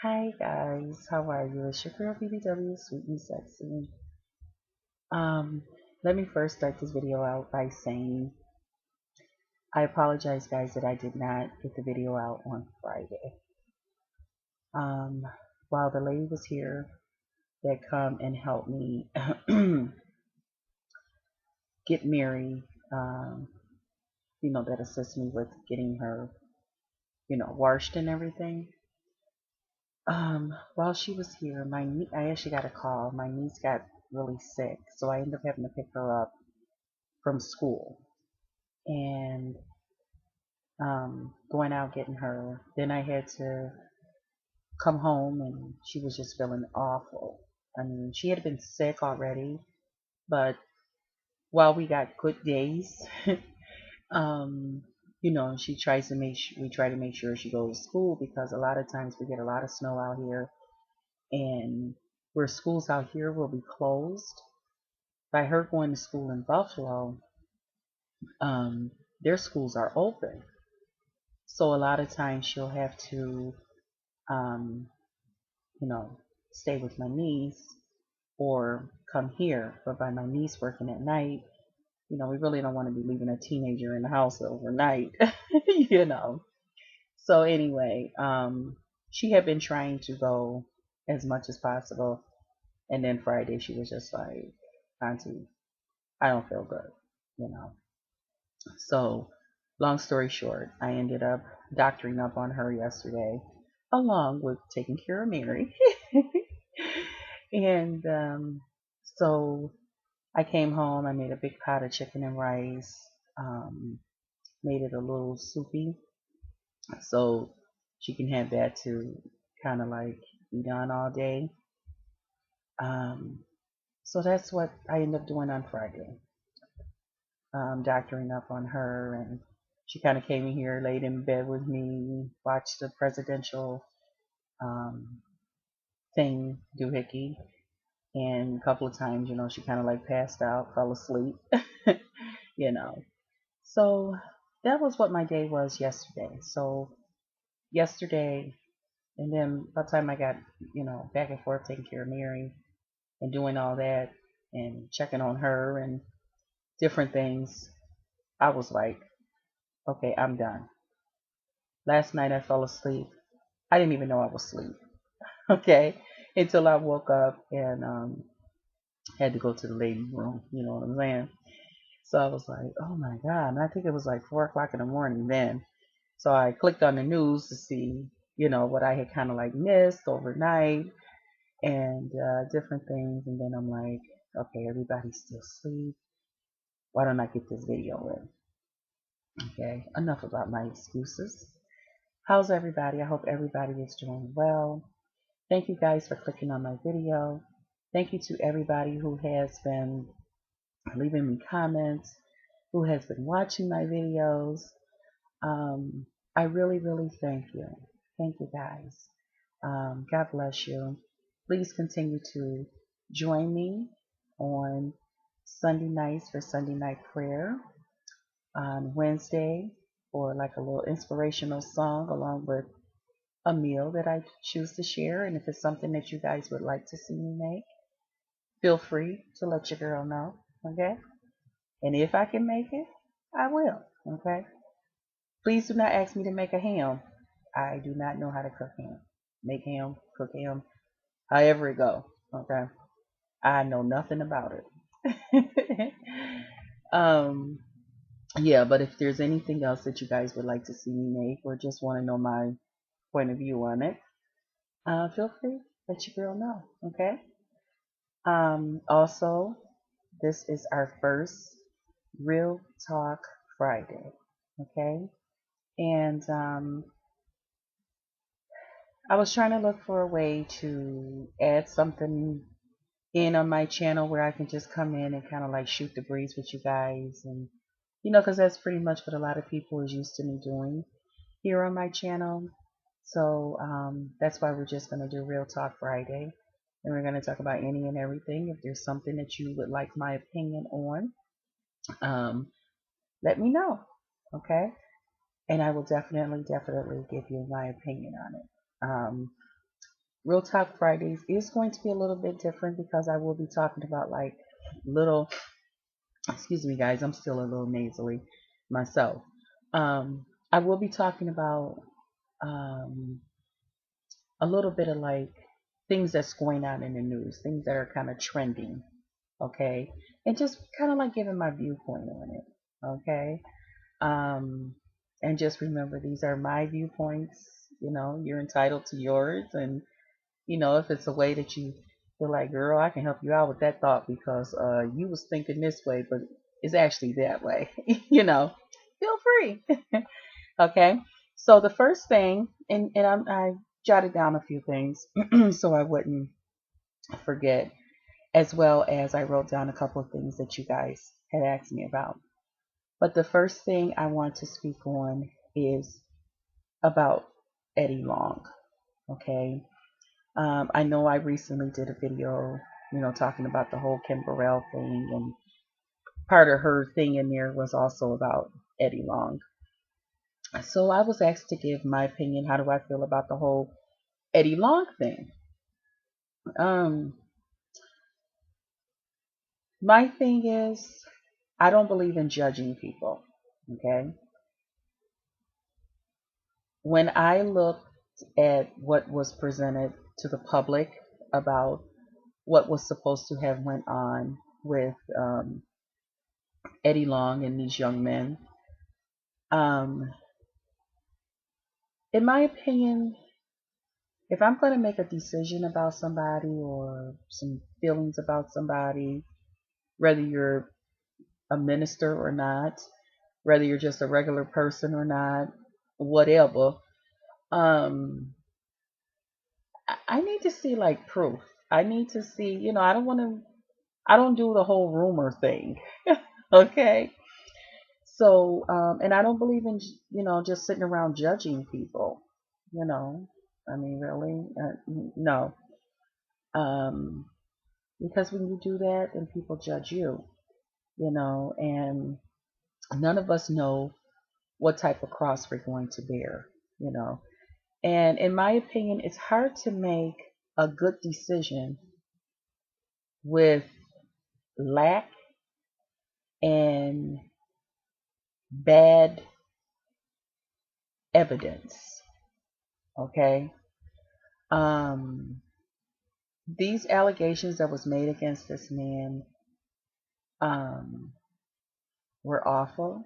Hi guys, how are you? It's your girl BBW, sweet and sexy. Um, Let me first start this video out by saying I apologize, guys, that I did not get the video out on Friday. Um, while the lady was here that come and helped me get Mary, um, that assists me with getting her, washed and everything. While she was here, I actually got a call. My niece got really sick, so I ended up having to pick her up from school and going out getting her. Then I had to come home and she was just feeling awful. I mean, she had been sick already, but while we got good days, um, she tries to we try to make sure she goes to school because a lot of times we get a lot of snow out here and where schools out here will be closed. By her going to school in Buffalo, um, their schools are open. So a lot of times she'll have to, um, you know, stay with my niece or come here. But by my niece working at night, we really don't want to be leaving a teenager in the house overnight, you know. So anyway, she had been trying to go as much as possible. And then Friday she was just like, Auntie, I don't feel good, you know. So long story short, I ended up doctoring up on her yesterday, along with taking care of Mary. And so I came home. I made a big pot of chicken and rice. Um, Made it a little soupy, so she can have that to kind of like be done all day. Um, so that's what I ended up doing on Friday, doctoring up on her, and she kind of came in here, laid in bed with me, watched the presidential um, thing doohickey, and a couple of times, she kind of like passed out, fell asleep, you know. So that was what my day was yesterday. So yesterday, and then by the time I got, back and forth taking care of Mary and doing all that and checking on her and different things, I was like, okay, I'm done. Last night I fell asleep. I didn't even know I was asleep. Okay, until I woke up and had to go to the ladies' room. You know what I'm saying? So I was like, oh my God. And I think it was like 4 o'clock in the morning then. So I clicked on the news to see, what I had kind of like missed overnight and different things. And then I'm like, okay, everybody's still asleep. Why don't I get this video in? Okay, enough about my excuses. How's everybody? I hope everybody is doing well. Thank you guys for clicking on my video. Thank you to everybody who has been leaving me comments, who has been watching my videos. Um, I really, really thank you. Thank you guys. God bless you. Please continue to join me on Sunday nights for Sunday night prayer, on Wednesday for like a little inspirational song along with a meal that I choose to share. And if it's something that you guys would like to see me make, feel free to let your girl know. Okay? And if I can make it, I will. Okay? Please do not ask me to make a ham. I do not know how to cook ham. Make ham, cook ham, however it go. Okay? I know nothing about it. um, yeah, but if there's anything else that you guys would like to see me make or just want to know my point of view on it, feel free, let your girl know. Okay? Also, this is our first Real Talk Friday. Okay? And I was trying to look for a way to add something in on my channel where I can just come in and kind of like shoot the breeze with you guys. And, because that's pretty much what a lot of people is used to me doing here on my channel. So that's why we're just going to do Real Talk Friday. And we're going to talk about any and everything. If there's something that you would like my opinion on, um, let me know. Okay? And I will definitely, definitely give you my opinion on it. Real Talk Fridays is going to be a little bit different because I will be talking about like little, excuse me guys, I'm still a little nasally myself. I will be talking about um, a little bit of like things that's going on in the news, things that are kind of trending, okay, and just kind of like giving my viewpoint on it, okay. Um, and just remember, these are my viewpoints. You know, you're entitled to yours, and you know, if it's a way that you feel like, girl, I can help you out with that thought because you was thinking this way, but it's actually that way. You know, feel free. Okay. So the first thing, I jotted down a few things so I wouldn't forget, as well as I wrote down a couple of things that you guys had asked me about. But the first thing I want to speak on is about Eddie Long. Okay. I know I recently did a video, you know, talking about the whole Kim Burrell thing, and part of her thing in there was also about Eddie Long. So I was asked to give my opinion. How do I feel about the whole Eddie Long thing? Um, my thing is, I don't believe in judging people. Okay. When I looked at what was presented to the public about what was supposed to have went on with Eddie Long and these young men, um, in my opinion, if I'm going to make a decision about somebody or some feelings about somebody, whether you're a minister or not, whether you're just a regular person or not, whatever, um, I need to see like proof. I need to see, you know, I don't do the whole rumor thing. Okay. So, and I don't believe in, you know, just sitting around judging people, you know, I mean, really, no. Um, because when you do that, then people judge you know, and none of us know what type of cross we're going to bear, you know. And in my opinion, it's hard to make a good decision with lack and bad evidence. Okay. Um, these allegations that was made against this man um, were awful.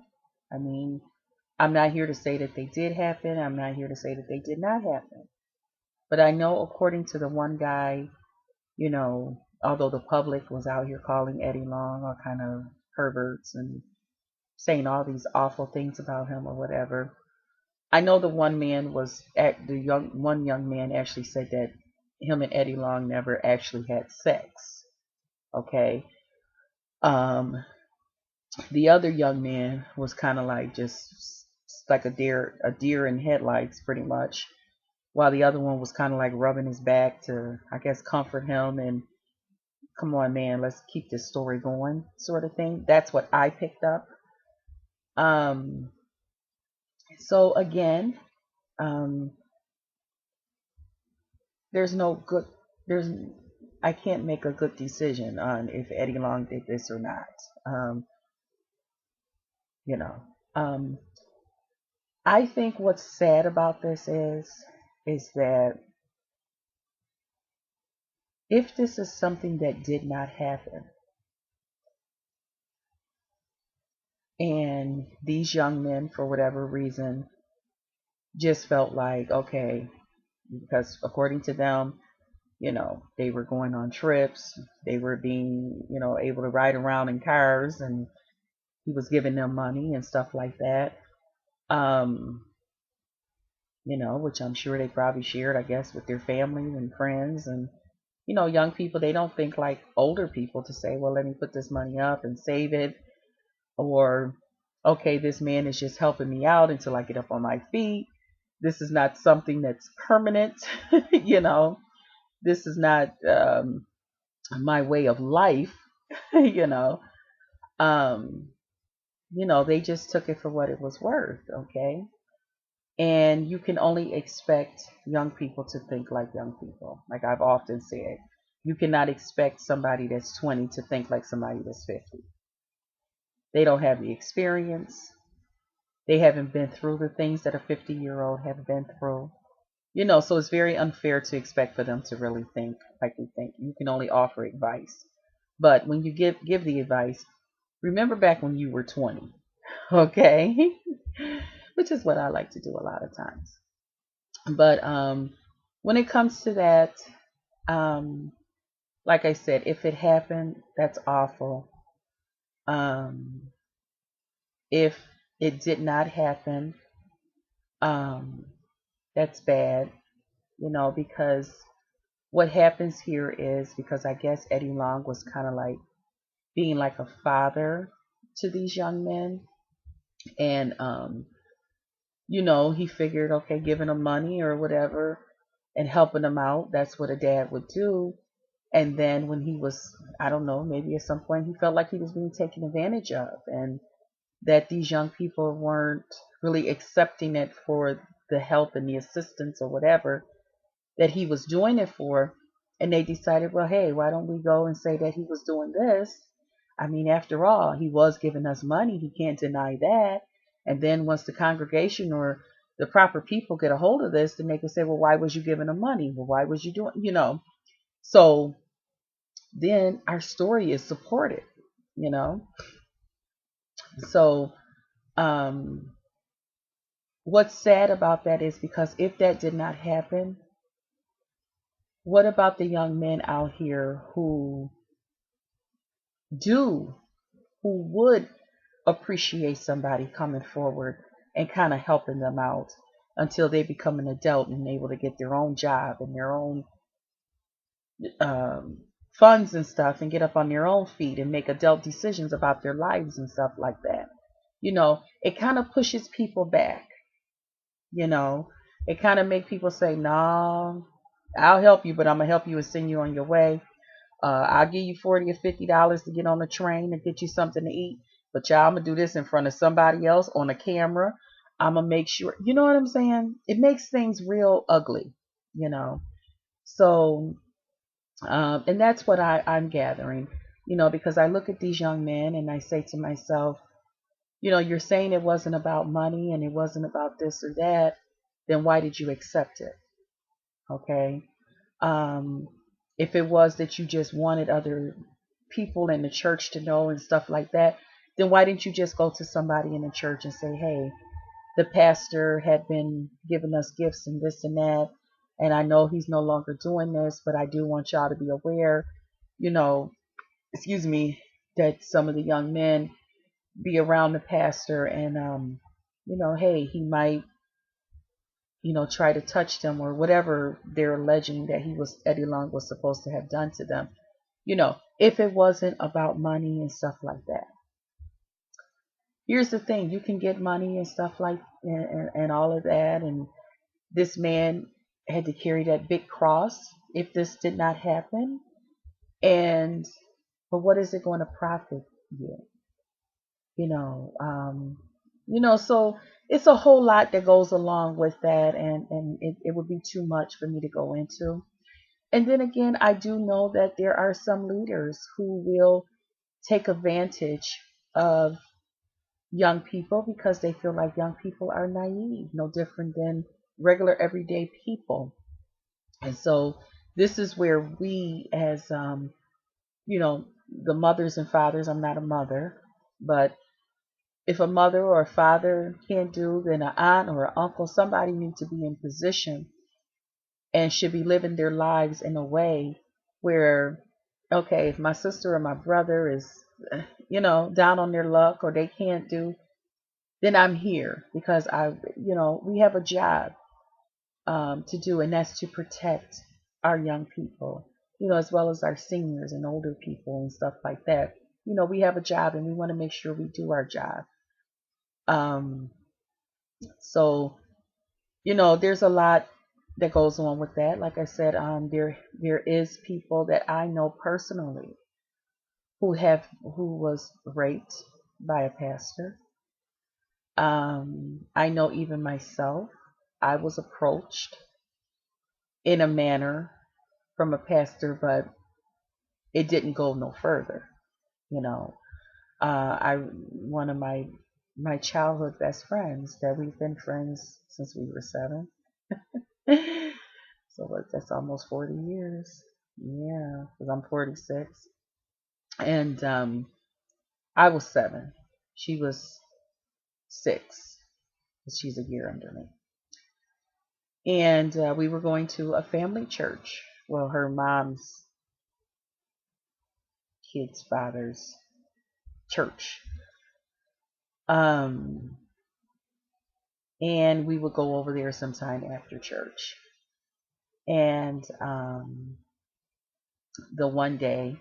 I mean, I'm not here to say that they did happen. I'm not here to say that they did not happen. But I know, according to the one guy, you know, although the public was out here calling Eddie Long all kind of perverts and saying all these awful things about him or whatever, I know the one man was at the one young man actually said that him and Eddie Long never actually had sex. Okay. Um, the other young man was kind of like just like a deer in headlights, pretty much, while the other one was kind of like rubbing his back to, I guess, comfort him and come on, man, let's keep this story going, sort of thing. That's what I picked up. Um, so again, um, there's no good, there's, I can't make a good decision on if Eddie Long did this or not. Um, you know, um, I think what's sad about this is that if this is something that did not happen, and these young men, for whatever reason, just felt like, okay, because according to them, you know, they were going on trips, they were being, you know, able to ride around in cars, and he was giving them money and stuff like that. Um, you know, which I'm sure they probably shared, I guess, with their families and friends. And, you know, young people, they don't think like older people to say, well, let me put this money up and save it. Or, okay, this man is just helping me out until I get up on my feet. This is not something that's permanent, you know. This is not my way of life, you know. Um, you know, they just took it for what it was worth, okay? And you can only expect young people to think like young people. Like I've often said, you cannot expect somebody that's 20 to think like somebody that's 50. They don't have the experience. They haven't been through the things that a 50-year-old have been through. So it's very unfair to expect for them to really think like we think. You can only offer advice. But when you give the advice, remember back when you were 20, okay? Which is what I like to do a lot of times. But when it comes to that, um, like I said, if it happened, that's awful. Um, if it did not happen, um, that's bad, because what happens here is because I guess Eddie Long was kind of like being like a father to these young men. And, he figured, okay, giving them money or whatever and helping them out, that's what a dad would do. And then when he was, I don't know, maybe at some point he felt like he was being taken advantage of and that these young people weren't really accepting it for the help and the assistance or whatever that he was doing it for. And they decided, well, hey, why don't we go and say that he was doing this? I mean, after all, he was giving us money. He can't deny that. And then once the congregation or the proper people get a hold of this, then they can say, well, why was you giving him money? Well, why was you doing? So then our story is supported, you know. So um, what's sad about that is because if that did not happen, what about the young men out here do, who would appreciate somebody coming forward and kind of helping them out until they become an adult and able to get their own job and their own um, funds and stuff and get up on their own feet and make adult decisions about their lives and stuff like that. It kind of pushes people back. You know, it kind of make people say, "No, I'll help you, but I'm gonna help you and send you on your way. I'll give you $40 or $50 to get on the train and get you something to eat, but y'all, I'm gonna do this in front of somebody else on a camera. I'm gonna make sure." You know what I'm saying? It makes things real ugly. You know, so and that's what I'm gathering. Because I look at these young men and I say to myself, you're saying it wasn't about money and it wasn't about this or that, then why did you accept it? Okay. Um, if it was that you just wanted other people in the church to know and stuff like that, then why didn't you just go to somebody in the church and say, hey, the pastor had been giving us gifts and this and that, and I know he's no longer doing this, but I do want y'all to be aware, you know, excuse me, that some of the young men be around the pastor and hey, he might, try to touch them or whatever they're alleging that Eddie Long was supposed to have done to them. If it wasn't about money and stuff like that. Here's the thing, you can get money and stuff like and all of that, and this man had to carry that big cross if this did not happen. And but what is it going to profit you? you know um so it's a whole lot that goes along with that, and it would be too much for me to go into. And then again, I do know that there are some leaders who will take advantage of young people because they feel like young people are naive, no different than regular everyday people. And so this is where we as you know the mothers and fathers, I'm not a mother, but if a mother or a father can't do, then an aunt or an uncle, somebody needs to be in position and should be living their lives in a way where, okay, if my sister or my brother is, down on their luck or they can't do, then I'm here because we have a job to do, and that's to protect our young people, as well as our seniors and older people and stuff like that. We have a job and we want to make sure we do our job. Um, so there's a lot that goes on with that. Like I said, there is people that I know personally who was raped by a pastor. I know even myself. I was approached in a manner from a pastor, but it didn't go no further. You know, I one of my childhood best friends that we've been friends since we were 7. So that's almost 40 years. Yeah, because I'm 46, and I was 7. She was 6. She's a year under me. And we were going to a family church. Well, her mom's kid's father's church. Um, and we would go over there sometime after church. And the one day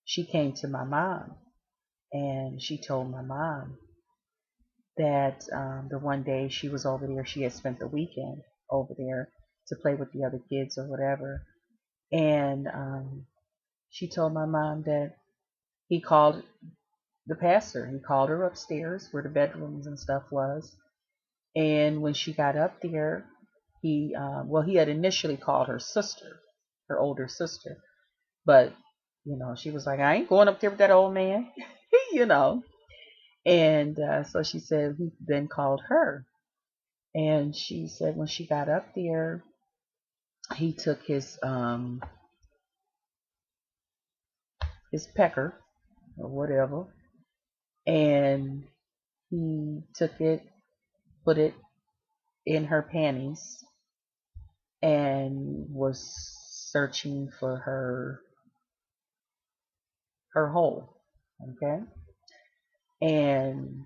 she came to my mom and she told my mom that the one day she was over there, she had spent the weekend over there to play with the other kids or whatever. And she told my mom that he called the pastor. He called her upstairs where the bedrooms and stuff was. And when she got up there, he had initially called her sister, her older sister. But, she was like, I ain't going up there with that old man, you know. And so she said he then called her. And she said when she got up there, he took his pecker or whatever, and he took it, put it in her panties, and was searching for her hole. Okay, and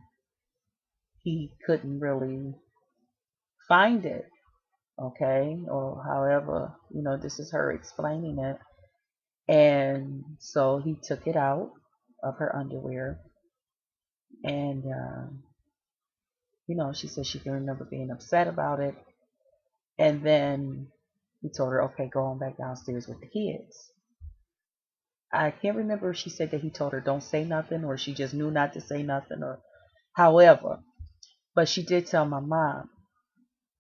he couldn't really find it. Okay, or however, this is her explaining it. And so he took it out of her underwear, and she said she can remember being upset about it. And then he told her, okay, go on back downstairs with the kids. I can't remember if she said that he told her don't say nothing, or she just knew not to say nothing, or however. But she did tell my mom.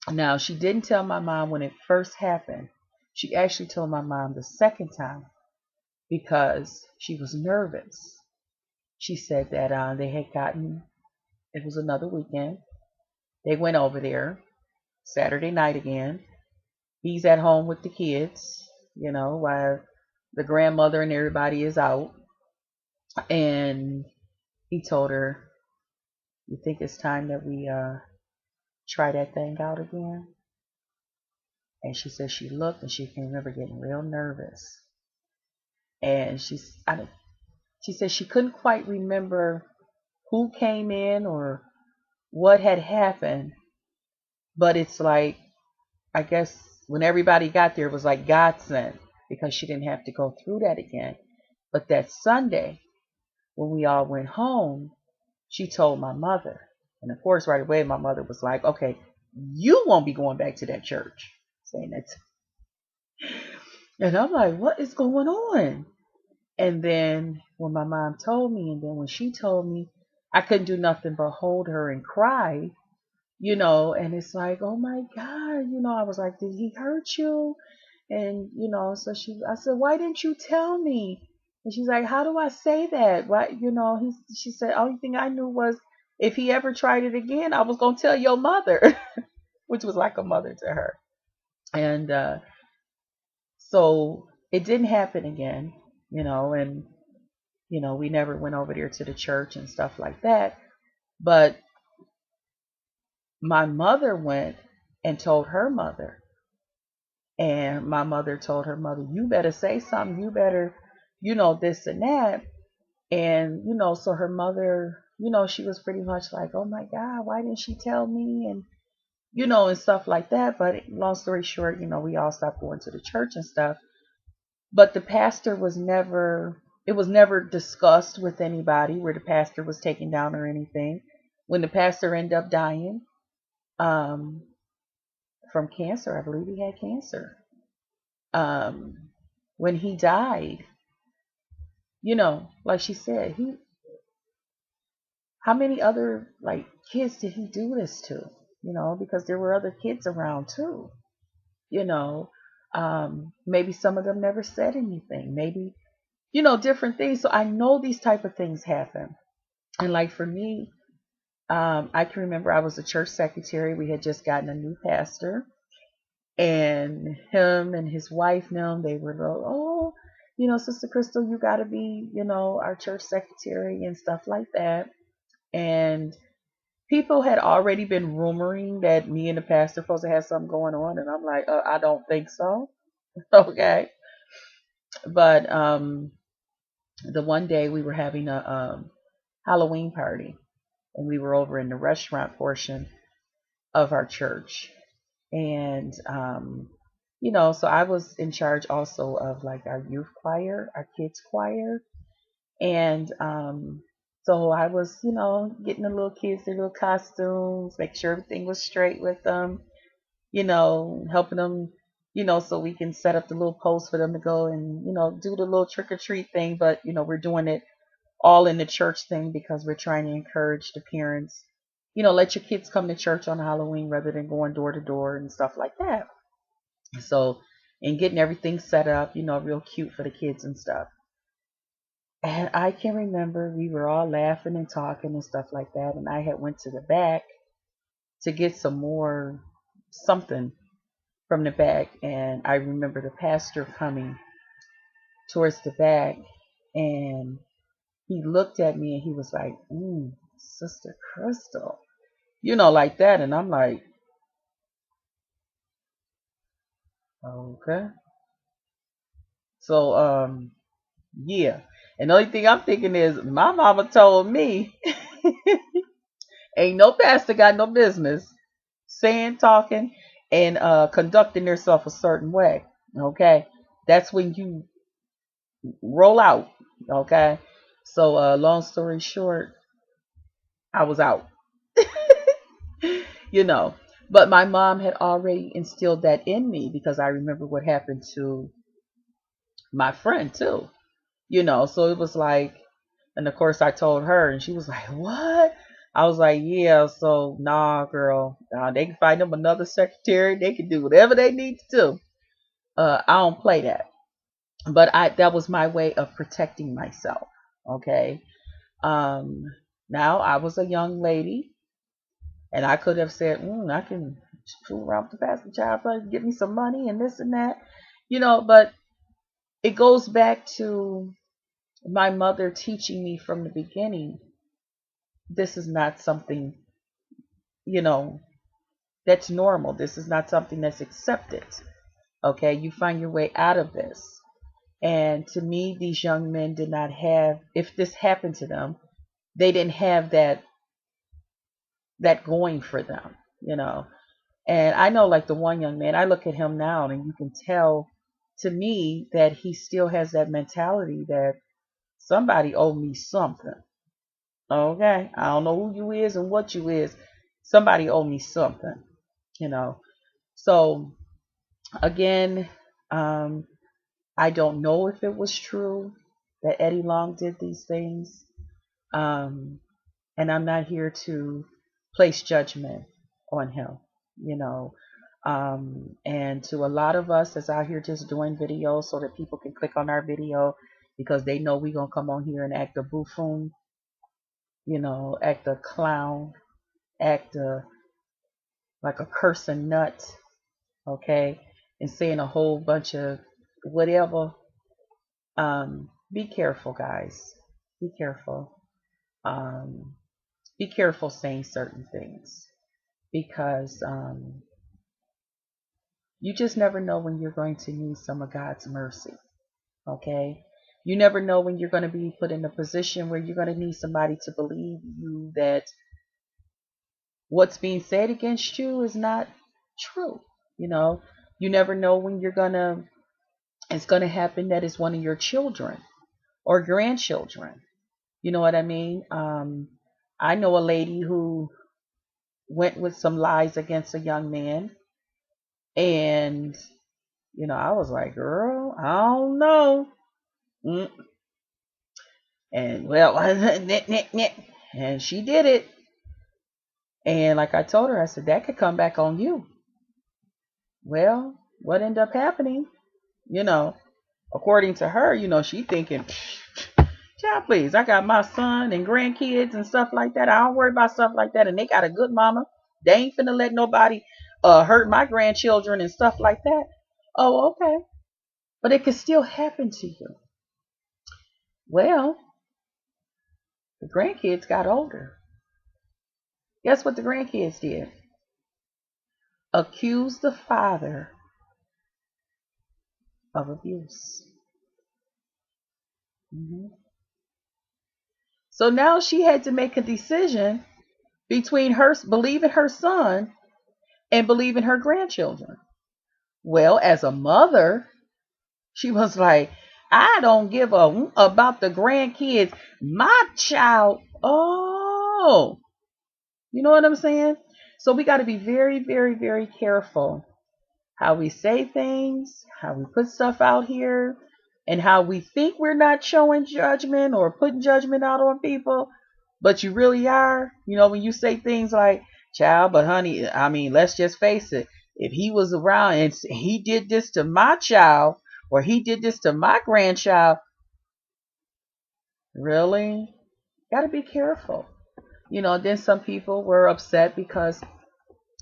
Now, she didn't tell my mom when it first happened. She actually told my mom the second time because she was nervous. She said that they had it was another weekend. They went over there Saturday night again. He's at home with the kids, while the grandmother and everybody is out. And he told her, you think it's time that we try that thing out again? And she said she looked and she can remember getting real nervous. And she said she couldn't quite remember who came in or what had happened. But it's like, I guess when everybody got there, it was like God sent, because she didn't have to go through that again. But that Sunday, when we all went home, she told my mother. And of course, right away, my mother was like, okay, you won't be going back to that church. Saying that. And I'm like, what is going on? And then when my mom told me, and then when she told me, I couldn't do nothing but hold her and cry, and it's like, oh my God, I was like, did he hurt you? And, so I said, why didn't you tell me? And she's like, how do I say that? Why, she said, only thing I knew was if he ever tried it again, I was going to tell your mother, which was like a mother to her. And so it didn't happen again, and, we never went over there to the church and stuff like that. But my mother went and told her mother. And my mother told her mother, you better say something. You better, this and that. And, so her mother, she was pretty much like, oh my God, why didn't she tell me? And, and stuff like that. But long story short, we all stopped going to the church and stuff. But the pastor it was never discussed with anybody where the pastor was taken down or anything. When the pastor ended up dying, from cancer, I believe he had cancer. When he died, like she said, how many other like kids did he do this to? because there were other kids around too, you know. Maybe some of them never said anything. Maybe, different things. So I know these type of things happen. And like for me, I can remember I was a church secretary. We had just gotten a new pastor, and him and his wife now, they were like, oh, Sister Crystal, you got to be, our church secretary and stuff like that. And people had already been rumoring that me and the pastor supposed to have something going on, and I'm like, I don't think so. Okay. But the one day we were having a Halloween party, and we were over in the restaurant portion of our church. And so I was in charge also of like our youth choir, our kids choir. And so I was, getting the little kids their little costumes, make sure everything was straight with them, helping them, so we can set up the little post for them to go and, do the little trick or treat thing. But, we're doing it all in the church thing because we're trying to encourage the parents, let your kids come to church on Halloween rather than going door to door and stuff like that. So, and getting everything set up, real cute for the kids and stuff. And I can remember we were all laughing and talking and stuff like that. And I had went to the back to get some more something from the back. And I remember the pastor coming towards the back, and he looked at me and he was like, Sister Crystal, like that. And I'm like, okay. So, yeah. And the only thing I'm thinking is my mama told me ain't no pastor got no business saying, talking, and conducting themselves a certain way. Okay. That's when you roll out. Okay. So long story short, I was out. you know. But my mom had already instilled that in me because I remember what happened to my friend too. So it was like, and of course I told her, and she was like, "What?" I was like, "Yeah." So nah, girl, they can find them another secretary. They can do whatever they need to do. I don't play that. But that was my way of protecting myself. Okay. Um, Now I was a young lady, and I could have said, I can fool around with the pastor child, but give me some money and this and that, But it goes back to my mother teaching me from the beginning. This is not something, you know, that's normal. This is not something that's accepted. Okay, you find your way out of this. And to me, these young men did not have, if this happened to them, they didn't have that going for them. And I know, like the one young man, I look at him now and you can tell to me that he still has that mentality that somebody owe me something. Okay. I don't know who you is and what you is. Somebody owe me something. So again, I don't know if it was true that Eddie Long did these things. And I'm not here to place judgment on him, you know. And to a lot of us that's out here just doing videos so that people can click on our video because they know we're going to come on here and act a buffoon, act a clown, act like a cursing nut, okay, and saying a whole bunch of whatever. Be careful, guys. Be careful. Um, be careful saying certain things because you just never know when you're going to need some of God's mercy. Okay? You never know when you're going to be put in a position where you're going to need somebody to believe you that what's being said against you is not true. You never know when it's going to happen that it's one of your children or grandchildren. You know what I mean? I know a lady who went with some lies against a young man, and I was like, girl, I don't know. And well, and she did it. And like I told her, I said, that could come back on you. Well, what ended up happening, you know, according to her, she thinking, child, please, I got my son and grandkids and stuff like that. I don't worry about stuff like that. And they got a good mama. They ain't finna let nobody hurt my grandchildren and stuff like that. Oh, okay. But it could still happen to you. Well, the grandkids got older. Guess what the grandkids did? Accused the father of abuse. Mm-hmm. So now she had to make a decision between her believing her son and believing her grandchildren. Well, as a mother, she was like, I don't give a about the grandkids. My child, oh, you know what I'm saying? So we got to be very, very, very careful how we say things, how we put stuff out here, and how we think we're not showing judgment or putting judgment out on people, but you really are. When you say things like, child, but honey, I mean, let's just face it. If he was around and he did this to my child or he did this to my grandchild, really? Got to be careful. Then some people were upset because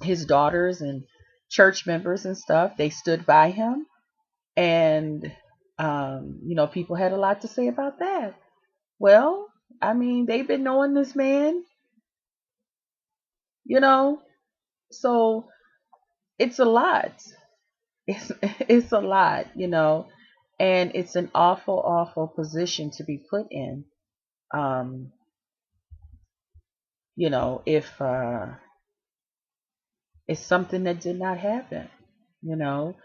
his daughters and church members and stuff, they stood by him. And, people had a lot to say about that. Well, I mean, they've been knowing this man, so it's a lot. It's a lot, and it's an awful, awful position to be put in. Um, if it's something that did not happen, you know,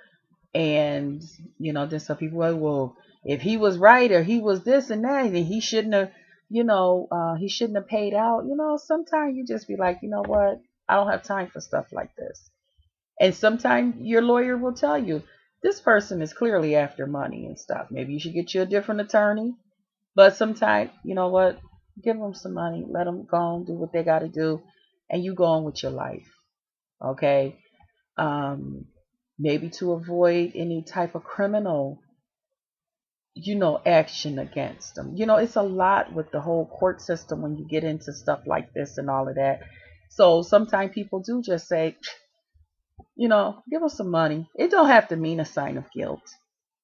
and then some people are, well, if he was right or he was this and that, then he shouldn't have, he shouldn't have paid out. Sometimes you just be like, you know what, I don't have time for stuff like this. And sometimes your lawyer will tell you this person is clearly after money and stuff. Maybe you should get you a different attorney. But sometimes, you know what, give them some money, let them go and do what they got to do, and you go on with your life. Okay. um, Maybe to avoid any type of criminal, action against them. It's a lot with the whole court system when you get into stuff like this and all of that. So sometimes people do just say, give them some money. It don't have to mean a sign of guilt,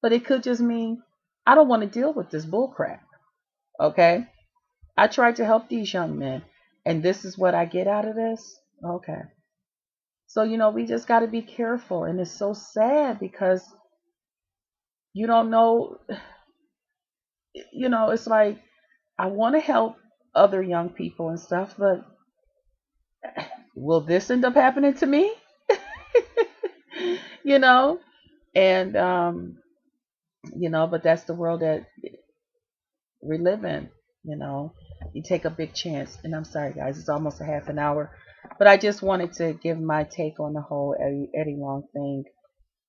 but it could just mean, I don't want to deal with this bull crap. Okay. I tried to help these young men, and this is what I get out of this. Okay. So, we just got to be careful. And it's so sad because you don't know, it's like, I want to help other young people and stuff, but will this end up happening to me? you know? And, but that's the world that we live in, You take a big chance. And I'm sorry, guys, it's almost a half an hour. But I just wanted to give my take on the whole Eddie Long thing.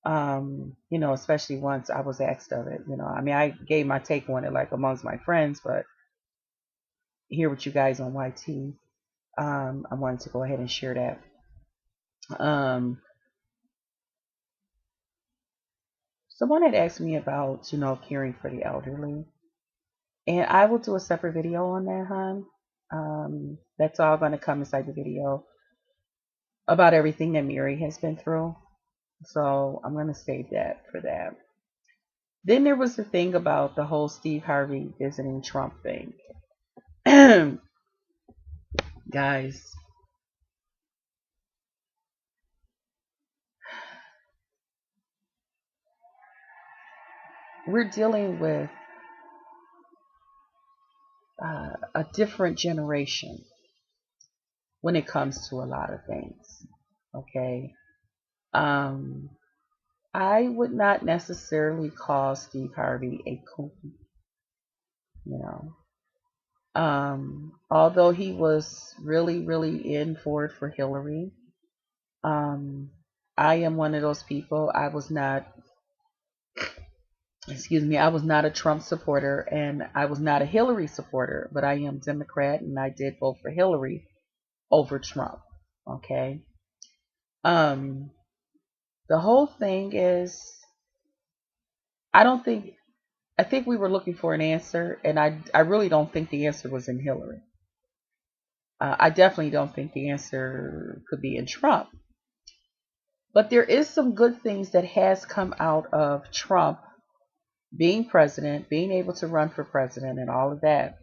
Especially once I was asked of it. I mean, I gave my take on it like amongst my friends, but here with you guys on YT, I wanted to go ahead and share that. Someone had asked me about, caring for the elderly, and I will do a separate video on that, hon. That's all going to come inside the video about everything that Mary has been through. So I'm going to save that for that. Then there was the thing about the whole Steve Harvey visiting Trump thing. Guys, we're dealing with a different generation when it comes to a lot of things. Okay. I would not necessarily call Steve Harvey a coon, although he was really, really in for it for Hillary. I am one of those people. I was not a Trump supporter, and I was not a Hillary supporter, but I am Democrat, and I did vote for Hillary over Trump. Okay. Um, the whole thing is, I don't think, I think we were looking for an answer, and I really don't think the answer was in Hillary. I definitely don't think the answer could be in Trump. But there is some good things that has come out of Trump being president, being able to run for president, and all of that.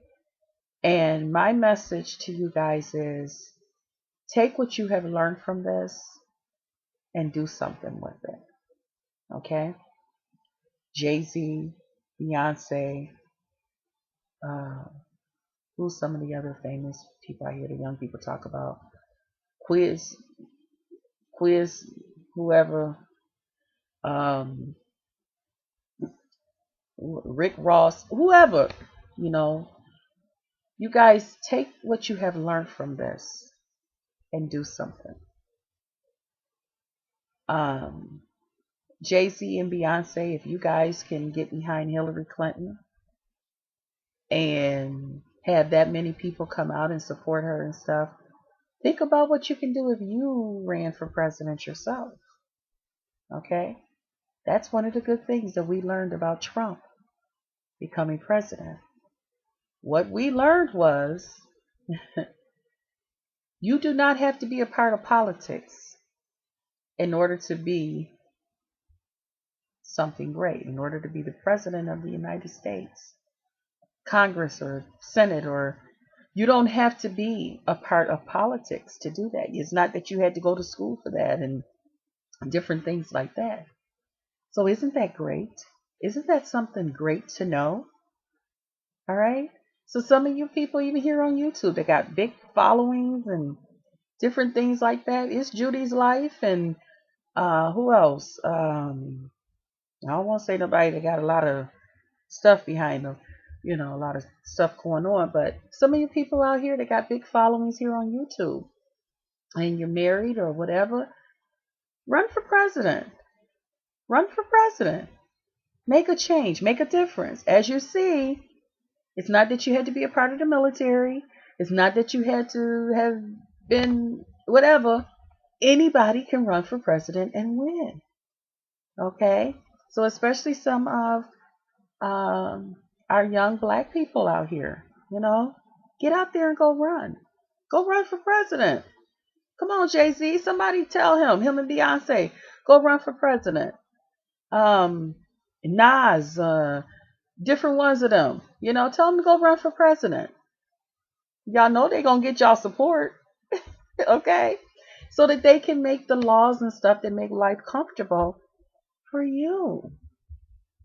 And my message to you guys is take what you have learned from this and do something with it. Okay? Jay-Z, Beyonce, uh, who's some of the other famous people I hear the young people talk about? Quiz, Quiz, whoever, um, Rick Ross, whoever, you know, you guys take what you have learned from this and do something. Um, Jay Z and Beyonce, if you guys can get behind Hillary Clinton and have that many people come out and support her and stuff, think about what you can do if you ran for president yourself. Okay? That's one of the good things that we learned about Trump becoming president. What we learned was you do not have to be a part of politics in order to be something great, in order to be the president of the United States, Congress or Senate, or you don't have to be a part of politics to do that. It's not that you had to go to school for that and different things like that. So isn't that great? Isn't that something great to know? All right. So some of you people even here on YouTube, they got big followings and different things like that. It's Judy's Life and who else? I don't want to say nobody that got a lot of stuff behind them, you know, a lot of stuff going on. But some of you people out here that got big followings here on YouTube and you're married or whatever, run for president. Run for president. Make a change. Make a difference. As you see, it's not that you had to be a part of the military. It's not that you had to have been whatever. Anybody can run for president and win. Okay? So especially some of our young black people out here, you know, get out there and go run. Go run for president. Come on, Jay-Z. Somebody tell him and Beyonce, go run for president. Um, Nas, different ones of them, you know, tell them to go run for president. Y'all know they're going to get y'all support, okay? So that they can make the laws and stuff that make life comfortable for you,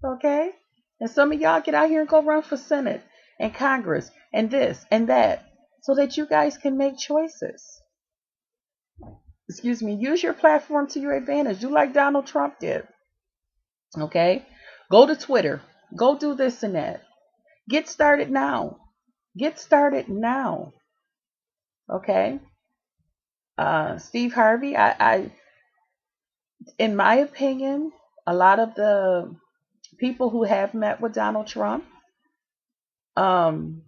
okay? And some of y'all get out here and go run for Senate and Congress and this and that so that you guys can make choices. Excuse me, use your platform to your advantage. Do like Donald Trump did. Okay? Go to Twitter. Go do this and that. Get started now. Get started now. Okay? Steve Harvey, in my opinion, a lot of the people who have met with Donald Trump, um,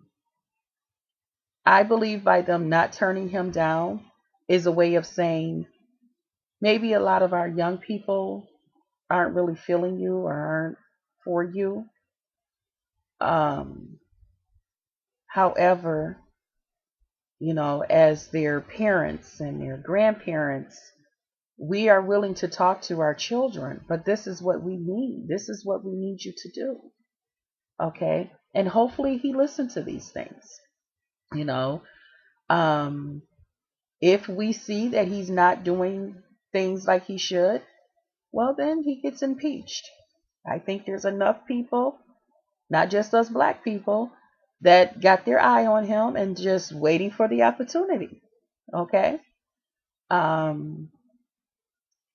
I believe by them not turning him down is a way of saying maybe a lot of our young people aren't really feeling you or aren't for you. Um, However, you know, as their parents and their grandparents, we are willing to talk to our children, but this is what we need. This is what we need you to do. Okay. And hopefully he listened to these things. You know, um, if we see that he's not doing things like he should, well, then he gets impeached. I think there's enough people, not just us black people, that got their eye on him and just waiting for the opportunity. Okay. Um,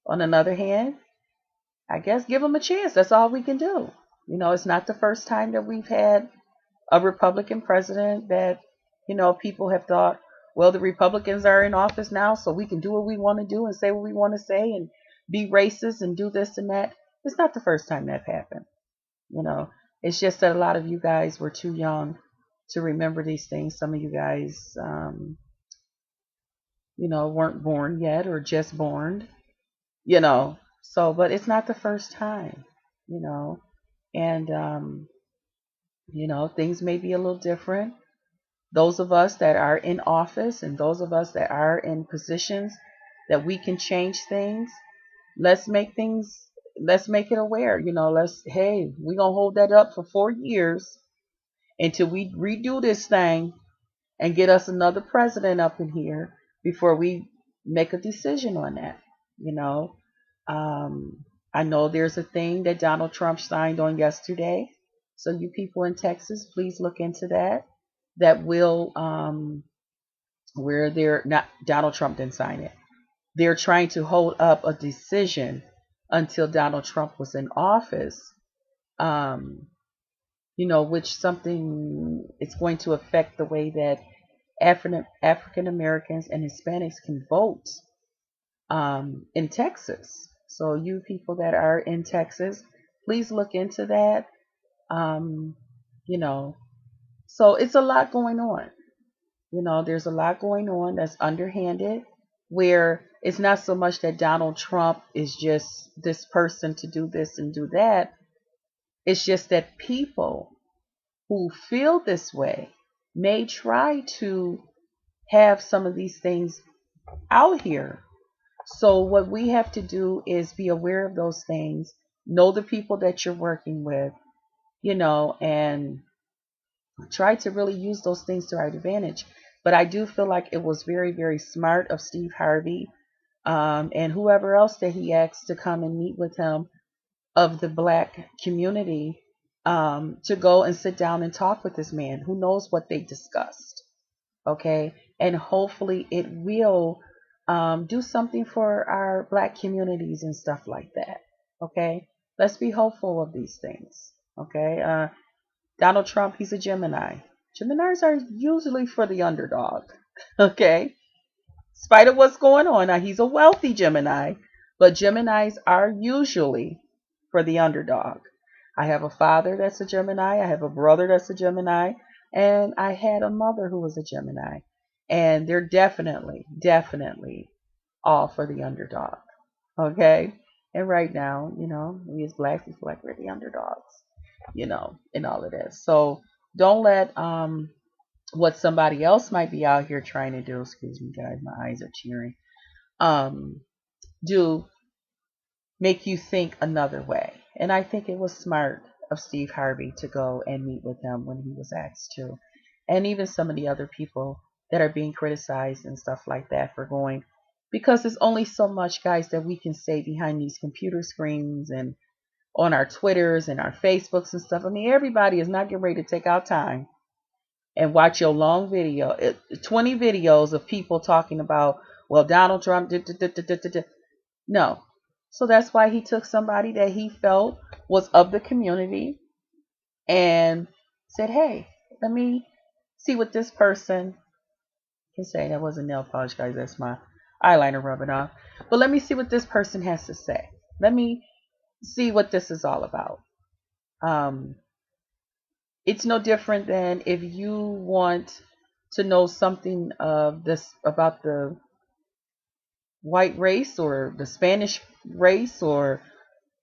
on another hand, I guess give him a chance. That's all we can do. You know, it's not the first time that we've had a Republican president that, you know, people have thought, well, the Republicans are in office now, so we can do what we want to do and say what we want to say and be racist and do this and that. It's not the first time that happened. You know, it's just that a lot of you guys were too young to remember these things. Some of you guys weren't born yet or just born, you know. So, but it's not the first time, you know, and things may be a little different. Those of us that are in office and those of us that are in positions that we can change things, let's make things, let's make it aware, hey, we're going to hold that up for 4 years until we redo this thing and get us another president up in here before we make a decision on that. You know, I know there's a thing that Donald Trump signed on yesterday. So you people in Texas, please look into that. That will, where they're not, Donald Trump didn't sign it. They're trying to hold up a decision until Donald Trump was in office. Um, which something it's going to affect the way that African Americans and Hispanics can vote in Texas. So you people that are in Texas, please look into that. Um, you know, so it's a lot going on. There's a lot going on that's underhanded, where it's not so much that Donald Trump is just this person to do this and do that. It's just that people who feel this way may try to have some of these things out here. So what we have to do is be aware of those things, know the people that you're working with, and try to really use those things to our advantage. But I do feel like it was very, very smart of Steve Harvey, and whoever else that he asked to come and meet with him of the black community, to go and sit down and talk with this man. Who knows what they discussed? Okay, and hopefully it will do something for our black communities and stuff like that. Okay, let's be hopeful of these things. Okay, Donald Trump, he's a Gemini. Geminis are usually for the underdog. Okay, spite of what's going on, now he's a wealthy Gemini, but Geminis are usually for the underdog. I have a father that's a Gemini. I have a brother that's a Gemini. And I had a mother who was a Gemini. And they're definitely, definitely all for the underdog. Okay? And right now, we as blacks, we feel like we're the underdogs, in all of this. So don't let what somebody else might be out here trying to do, excuse me guys, my eyes are tearing, um, do make you think another way. And I think it was smart of Steve Harvey to go and meet with him when he was asked to. And even some of the other people that are being criticized and stuff like that for going. Because there's only so much, guys, that we can say behind these computer screens and on our Twitters and our Facebooks and stuff. I mean, everybody is not getting ready to take out time and watch your long video, 20 videos of people talking about, well, Donald Trump did. No. So that's why he took somebody that he felt was of the community and said, hey, let me see what this person can say. That wasn't nail polish, guys. That's my eyeliner rubbing off. But let me see what this person has to say. Let me see what this is all about. It's no different than if you want to know something of this about the white race or the Spanish race or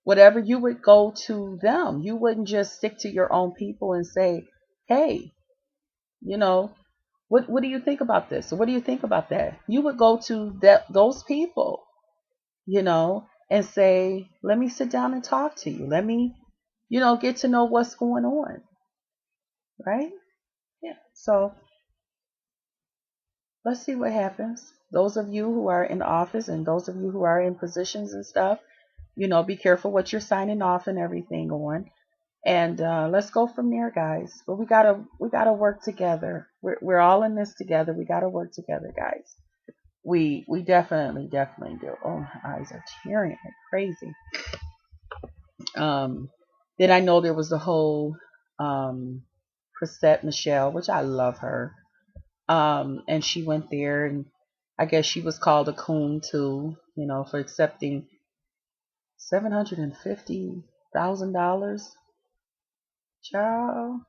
whatever, you would go to them. You wouldn't just stick to your own people and say, hey, you know, what do you think about this? Or what do you think about that? You would go to those people, and say, let me sit down and talk to you. Let me, get to know what's going on. Right? Yeah. So let's see what happens. Those of you who are in office and those of you who are in positions and stuff, be careful what you're signing off and everything on. And let's go from there, guys. But we gotta work together. We're all in this together. We gotta work together, guys. We definitely do. Oh, my eyes are tearing like crazy. Then I know there was the whole Chrisette Michelle, which I love her. And she went there, and I guess she was called a coon too, for accepting $750,000. Child.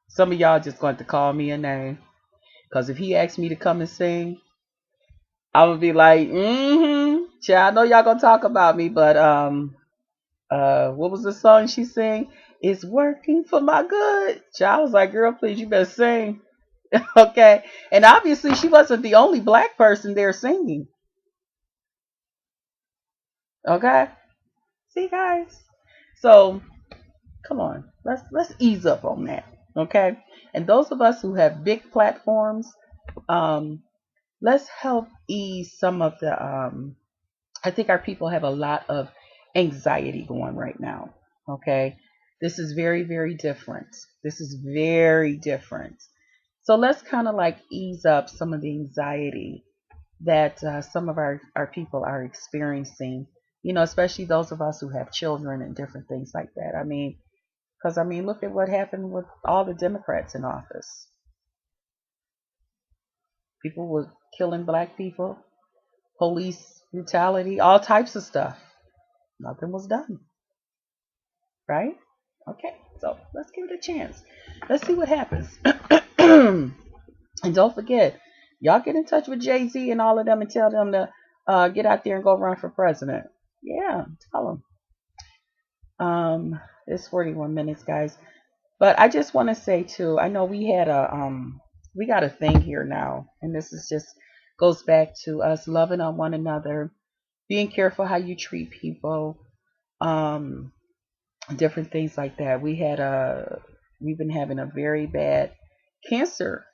Some of y'all just going to call me a name. Because if he asks me to come and sing, I'm gonna be like, yeah, I know y'all gonna talk about me, but what was the song she sang? It's working for my good. Child was like, girl, please, you better sing. Okay. And obviously she wasn't the only black person there singing. Okay. See, guys. So come on, let's ease up on that. Okay. And those of us who have big platforms, um, let's help ease some of the I think our people have a lot of anxiety going right now. Okay. This is very, very different. This is very different. So let's kind of like ease up some of the anxiety that some of our people are experiencing, especially those of us who have children and different things like that. I mean, because I mean, look at what happened with all the Democrats in office. People were killing black people, police brutality, all types of stuff. Nothing was done, right? Okay, so let's give it a chance. Let's see what happens. And don't forget, y'all get in touch with Jay-Z and all of them and tell them to get out there and go run for president. Yeah, tell them. It's 41 minutes, guys. But I just want to say too, I know we got a thing here now, and this is just goes back to us loving on one another, being careful how you treat people, um, different things like that. We've been having a very bad cancer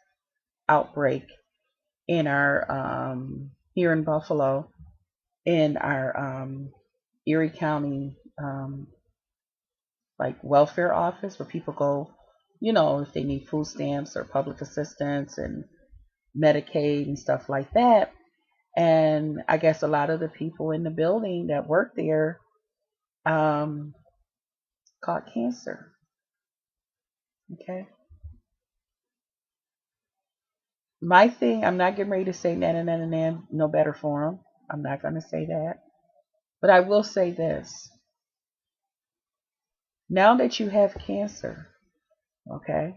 outbreak in our here in Buffalo, in our Erie County like welfare office where people go, if they need food stamps or public assistance and Medicaid and stuff like that. And I guess a lot of the people in the building that work there um, caught cancer. Okay. My thing, I'm not getting ready to say no better for them. I'm not going to say that. But I will say this. Now that you have cancer, okay,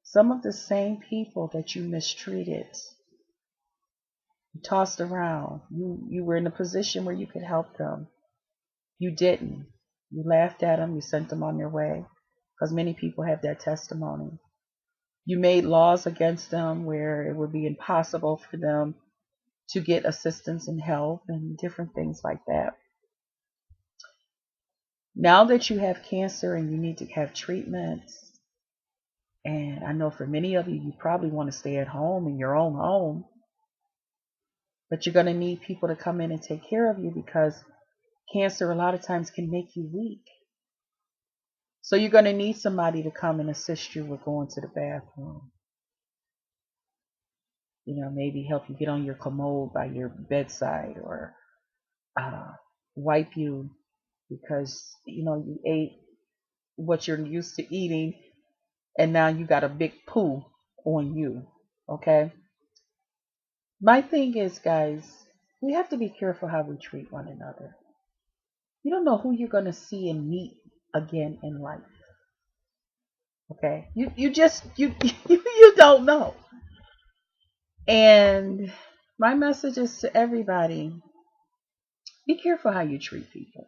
some of the same people that you mistreated, you tossed around, you were in a position where you could help them. You didn't. You laughed at them, you sent them on their way, because many people have that testimony. You made laws against them where it would be impossible for them to get assistance and help and different things like that. Now that you have cancer and you need to have treatments, and I know for many of you, you probably want to stay at home in your own home, but you're going to need people to come in and take care of you because cancer a lot of times can make you weak. So you're going to need somebody to come and assist you with going to the bathroom. Maybe help you get on your commode by your bedside or wipe you because, you ate what you're used to eating and now you got a big poo on you. Okay. My thing is, guys, we have to be careful how we treat one another. You don't know who you're going to see and meet again in life. Okay. You just, you don't know. And my message is to everybody, be careful how you treat people.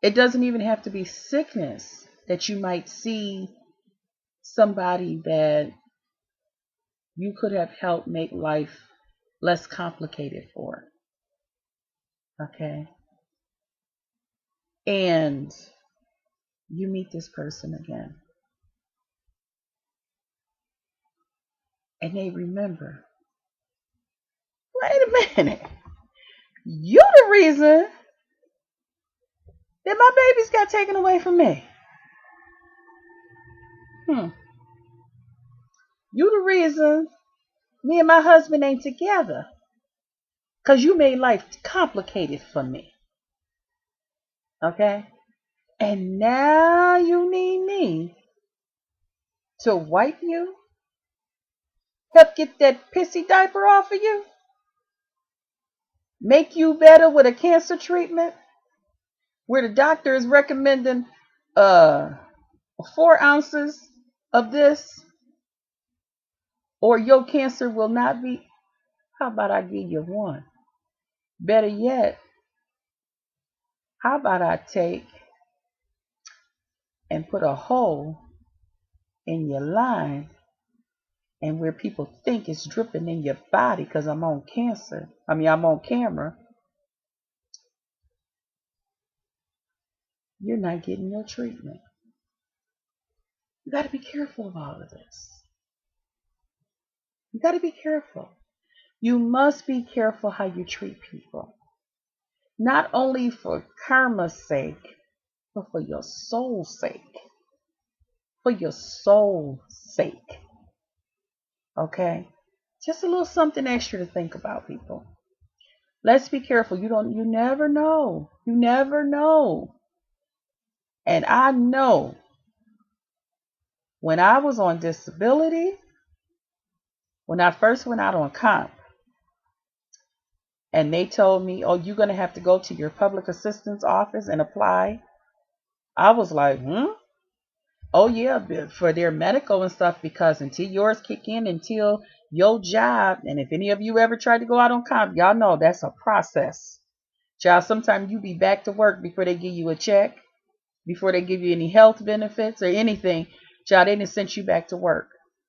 It doesn't even have to be sickness that you might see somebody that you could have helped make life less complicated for. Okay. And you meet this person again. And they remember, wait a minute, you're the reason that my babies got taken away from me. You the reason me and my husband ain't together. Because you made life complicated for me. Okay? And now you need me to wipe you, help get that pissy diaper off of you, make you better with a cancer treatment, where the doctor is recommending 4 ounces of this, or your cancer will not be. How about I give you one? Better yet, how about I take and put a hole in your line, and where people think it's dripping in your body because I'm on cancer. I'm on camera. You're not getting your treatment. You got to be careful of all of this. You got to be careful. You must be careful how you treat people. Not only for karma's sake, but for your soul's sake. For your soul's sake. Okay? Just a little something extra to think about, people. Let's be careful. You never know. You never know. And I know when I was on disability, when I first went out on comp, and they told me, oh, you're going to have to go to your public assistance office and apply. I was like, oh, yeah, for their medical and stuff, because until yours kick in, until your job, and if any of you ever tried to go out on comp, y'all know that's a process. Child, sometimes you be back to work before they give you a check, before they give you any health benefits or anything. Child, they didn't send you back to work.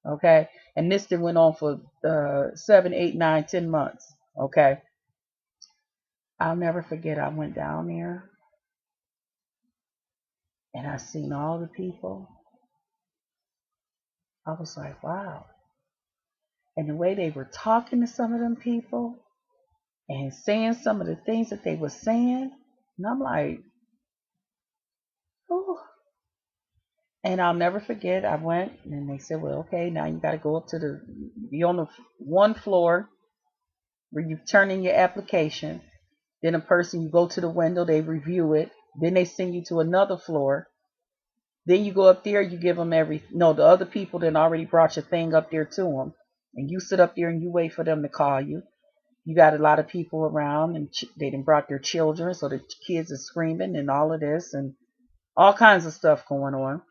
Okay. And this thing went on for 7, 8, 9, 10 months. Okay. I'll never forget. I went down there and I seen all the people. I was like, wow. And the way they were talking to some of them people and saying some of the things that they were saying. And I'm like, oh. And I'll never forget, I went and they said, well, okay, now you got to go up to be on the one floor where you turn in your application. Then you go to the window, they review it. Then they send you to another floor. Then you go up there, you give them the other people then already brought your thing up there to them. And you sit up there and you wait for them to call you. You got a lot of people around and they done brought their children. So the kids are screaming and all of this and all kinds of stuff going on.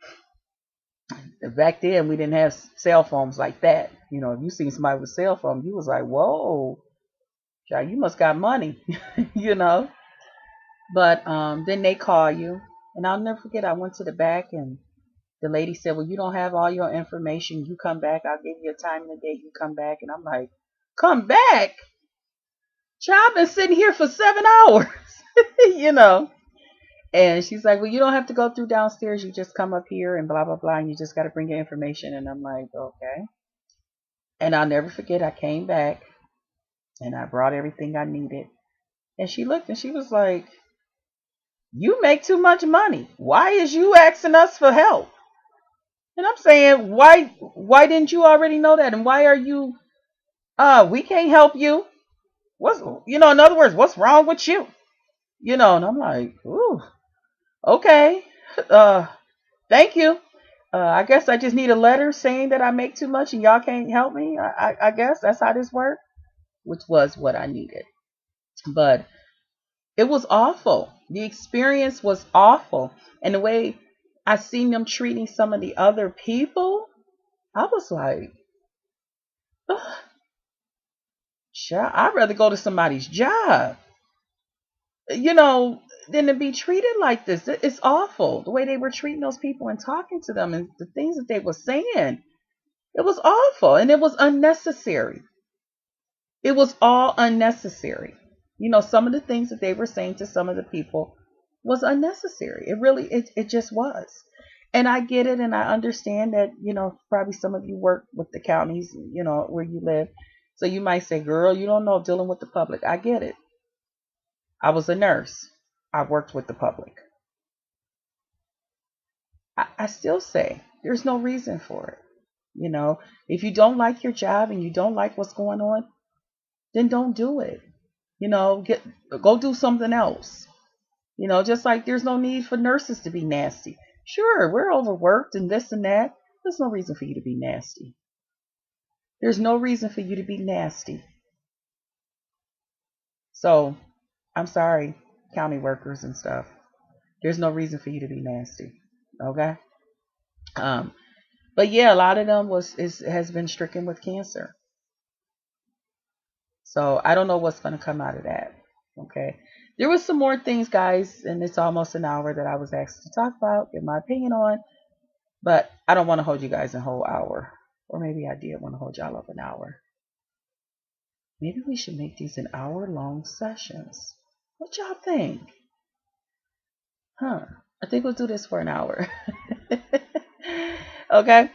Back then, we didn't have cell phones like that. If you seen somebody with a cell phone, you was like, whoa, child, you must got money, But then they call you. And I'll never forget, I went to the back and the lady said, well, you don't have all your information. You come back. I'll give you a time and a date. You come back. And I'm like, come back? Child, I've been sitting here for 7 hours, And she's like, well, you don't have to go through downstairs. You just come up here and blah, blah, blah. And you just got to bring your information. And I'm like, okay. And I'll never forget, I came back and I brought everything I needed. And she looked and she was like, you make too much money. Why is you asking us for help? And I'm saying, why didn't you already know that? And why are you, we can't help you. In other words, what's wrong with you? And I'm like, ooh, okay. Thank you. I guess I just need a letter saying that I make too much and y'all can't help me. I guess that's how this works, which was what I needed. But it was awful. The experience was awful. And the way I seen them treating some of the other people, I was like, ugh, child, I'd rather go to somebody's job, than to be treated like this. It's awful. The way they were treating those people and talking to them and the things that they were saying. It was awful and it was unnecessary. It was all unnecessary. Some of the things that they were saying to some of the people was unnecessary. It just was. And I get it and I understand that, probably some of you work with the counties, where you live. So you might say, girl, you don't know dealing with the public. I get it. I was a nurse. I worked with the public. I still say there's no reason for it. If you don't like your job and you don't like what's going on, then don't do it. Go do something else. Just like there's no need for nurses to be nasty. Sure, we're overworked and this and that. There's no reason for you to be nasty. There's no reason for you to be nasty. So, I'm sorry, county workers and stuff. There's no reason for you to be nasty. Okay? Um, but yeah, a lot of them has been stricken with cancer. So I don't know what's going to come out of that. Okay. There was some more things, guys, and it's almost an hour that I was asked to talk about, give my opinion on, but I don't want to hold you guys a whole hour. Or maybe I did want to hold y'all up an hour. Maybe we should make these an hour long sessions. What y'all think? Huh. I think we'll do this for an hour. Okay.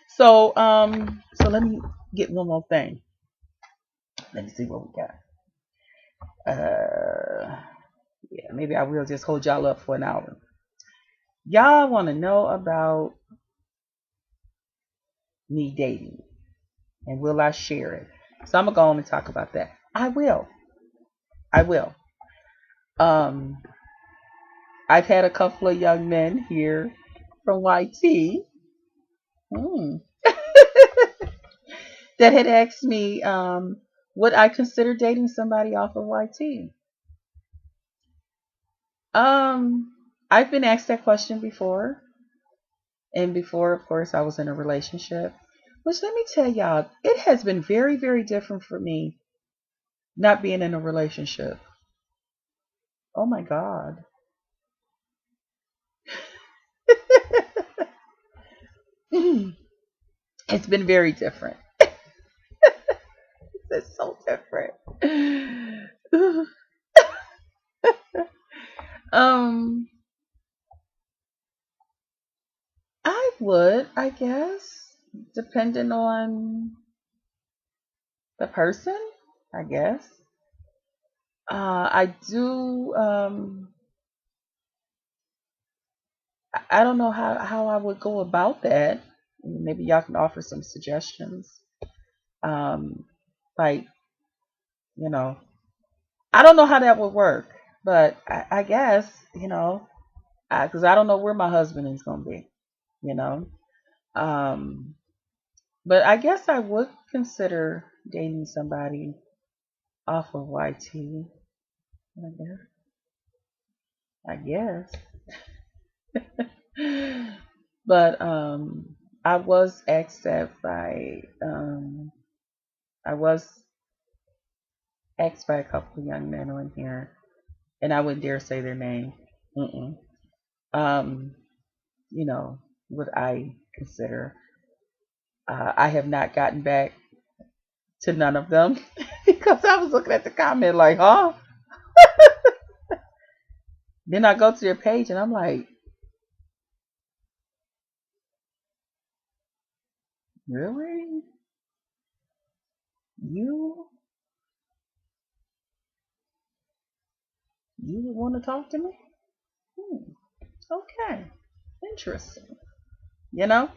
So let me get one more thing. Let me see what we got. Yeah, maybe I will just hold y'all up for an hour. Y'all want to know about me dating, and will I share it? So I'm gonna go on and talk about that. I will. I will. Um, I've had a couple of young men here from YT hmm, that had asked me, would I consider dating somebody off of YT? Um, I've been asked that question before, and before, of course, I was in a relationship. Which let me tell y'all, it has been very, very different for me not being in a relationship. Oh my God. It's been very different. It's so different. um, I would, I guess, depending on the person, I guess. I do. I don't know how I would go about that. Maybe y'all can offer some suggestions. Um, like you know, I don't know how that would work, but I guess because I don't know where my husband is gonna be. You know, um, but I guess I would consider dating somebody off of YT. I guess. I guess. But I was asked that by I was asked by a couple of young men on here, and I wouldn't dare say their name. Mm-mm. Um, would I consider? I have not gotten back to none of them because I was looking at the comment like, huh? Then I go to their page and I'm like, really? You you would want to talk to me? Hmm. Okay, interesting. You know,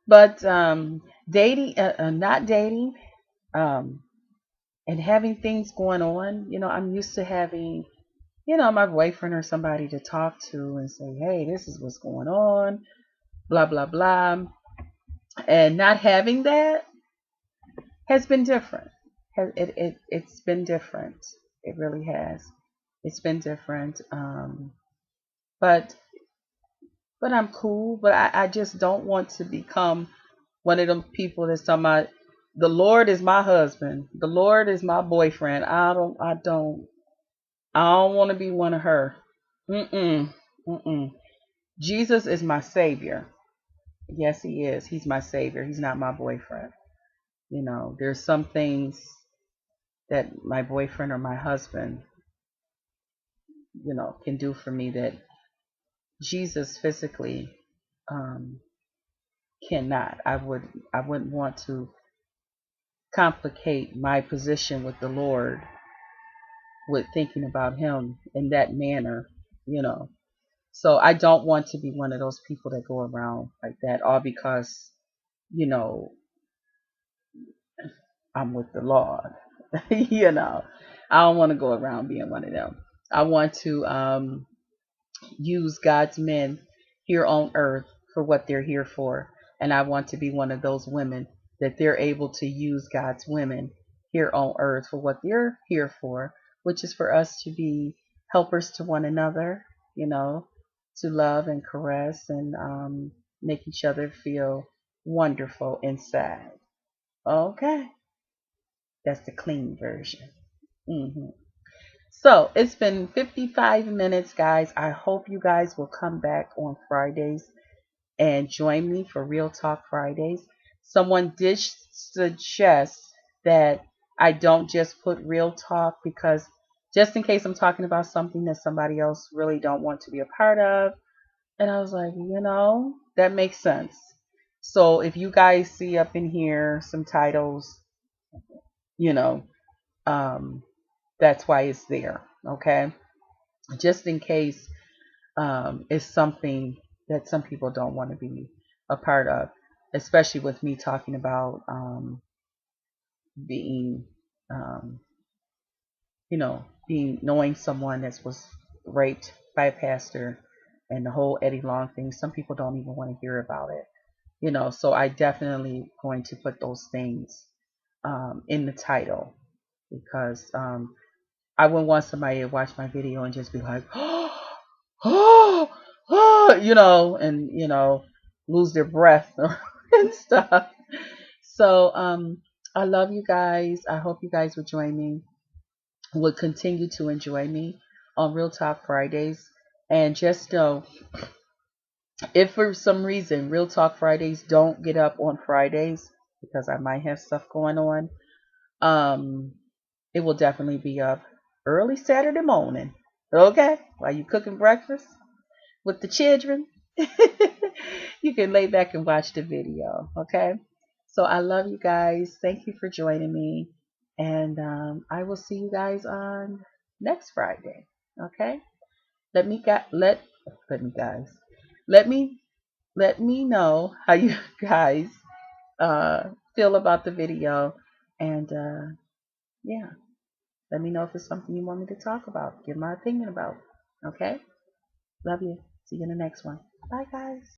but dating, not dating, um, and having things going on. I'm used to having, my boyfriend or somebody to talk to and say, hey, this is what's going on, blah blah blah, and not having that has been different. It's been different. It really has. It's been different. But I'm cool. But I just don't want to become one of them people that's talking about the Lord is my husband, the Lord is my boyfriend. I don't want to be one of her. Mm-mm. Mm-mm. Jesus is my savior. Yes, he is. He's my savior. He's not my boyfriend. There's some things that my boyfriend or my husband, can do for me that Jesus physically um, cannot. I wouldn't want to complicate my position with the Lord with thinking about him in that manner. So I don't want to be one of those people that go around like that, all because, you know, I'm with the Lord. you know. I don't want to go around being one of them. I want to use God's men here on earth for what they're here for. And I want to be one of those women that they're able to use God's women here on earth for what they're here for, which is for us to be helpers to one another, to love and caress and make each other feel wonderful inside. Okay, that's the clean version. So it's been 55 minutes, guys. I hope you guys will come back on Fridays and join me for Real Talk Fridays. Someone did suggest that I don't just put Real Talk, because just in case I'm talking about something that somebody else really don't want to be a part of. And I was like, that makes sense. So if you guys see up in here some titles, you know, um, that's why it's there. Okay. Just in case it's something that some people don't want to be a part of, especially with me talking about being, um, being knowing someone that was raped by a pastor and the whole Eddie Long thing. Some people don't even want to hear about it, So I definitely going to put those things in the title, because I wouldn't want somebody to watch my video and just be like, oh, oh, and lose their breath and stuff. So I love you guys. I hope you guys will join me, would continue to enjoy me on Real Talk Fridays. And just know, if for some reason Real Talk Fridays don't get up on Fridays, because I might have stuff going on, um, it will definitely be up early Saturday morning. Okay? While you cooking breakfast with the children, you can lay back and watch the video. Okay? So I love you guys. Thank you for joining me. And I will see you guys on next Friday. Okay? Let me got let me guys. Let me let me know how you guys feel about the video, and yeah. Let me know if it's something you want me to talk about, give my opinion about. Okay? Love you. See you in the next one. Bye, guys.